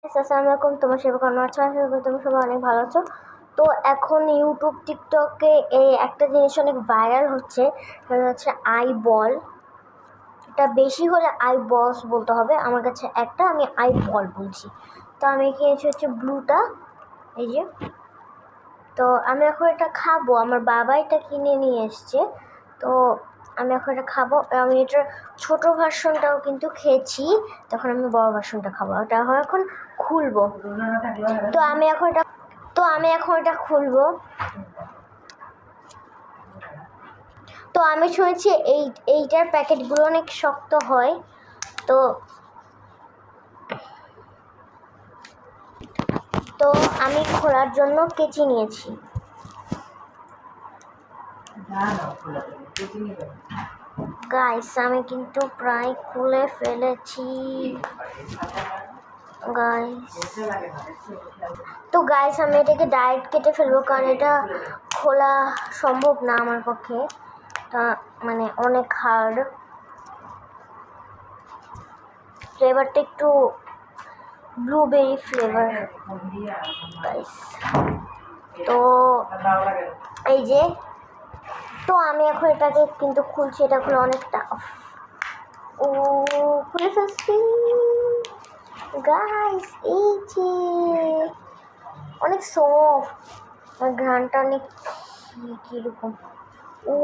আসসালামু আলাইকুম, তোমার সেবা কেমন আছো? আশা করি তুমি সবাই অনেক ভালো আছো। তো এখন ইউটিউব টিকটকে এই একটা জিনিস অনেক ভাইরাল হচ্ছে, সেটা হচ্ছে আই বল। এটা বেশি হলে আই বলস বলতে হবে, আমার কাছে একটা, আমি আই বল বলছি। তো আমি কিনেছি হচ্ছে ব্লুটা, এই যে। তো আমি এখন এটা খাবো, আমার বাবা এটা কিনে নিয়ে এসছে। তো আমি এখন এটা খাবো। আমি এটার ছোটো ভার্সনটাও কিন্তু খেয়েছি, তখন আমি বড় ভার্সনটা খাবো। এটা এখন খুলবো। তো আমি এখন এটা খুলবো। তো আমি শুনেছি এইটার প্যাকেটগুলো অনেক শক্ত হয়। তো তো আমি খোলার জন্য কেচি নিয়েছি। গাইস, আমি কিন্তু প্রায় খুলে ফেলেছি গাইস। তো গাইস, আমি এটাকে ডাইরেক্ট কেটে ফেলবো, কারণ এটা খোলা সম্ভব না আমার পক্ষে। তা মানে অনেক হার্ড। ফ্লেভারটা একটু ব্লুবেরি ফ্লেভার গাইস। তো এই যে, তো আমি এখন এটাকে কিন্তু খুলছি। এটা খুলে অনেক টাফ। ও, খুলে ফেলছি গাইস। এই যে অনেক সফট, ঘ্রাণটা অনেক কিরকম। ও,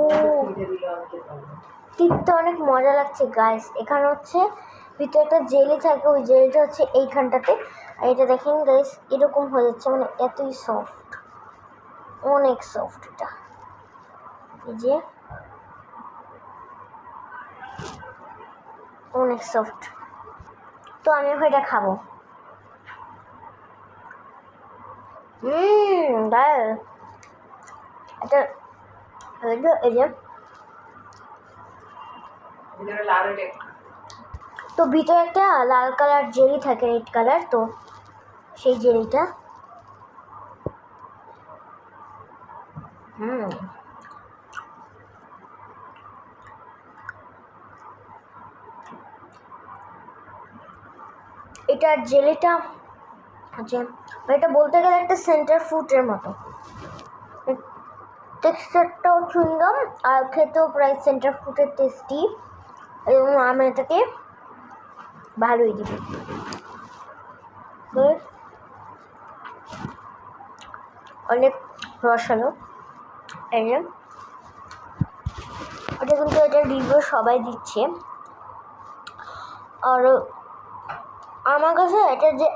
টিপতে অনেক মজা লাগছে গাইস। এখানে হচ্ছে ভিতরে একটা জেলি থাকে, ওই জেলিটা হচ্ছে এইখানটাতে। আর এটা দেখেন গাইস, এরকম হয়ে যাচ্ছে, মানে এতই সফট, অনেক সফট এটা। এই যে অনেক সফট। তো আমি এখন এটা খাবো। এটা এই যে, তো ভিতরে একটা লাল কালার জেলি থাকে, রেড কালার। তো সেই জেলিটা এটার জেলিটা হচ্ছে, এটা বলতে গেলে একটা সেন্টার ফুডের মতো। টেক্সচারটাও চুইংগাম, আর খেতেও প্রায় সেন্টার ফুডের টেস্টি। এবং আমি এটাকে ভালোই দিব। অনেক রসালো। এই যে এটা কিন্তু এটার রিভিউ সবাই দিচ্ছে। আর আমার কাছে এটা যে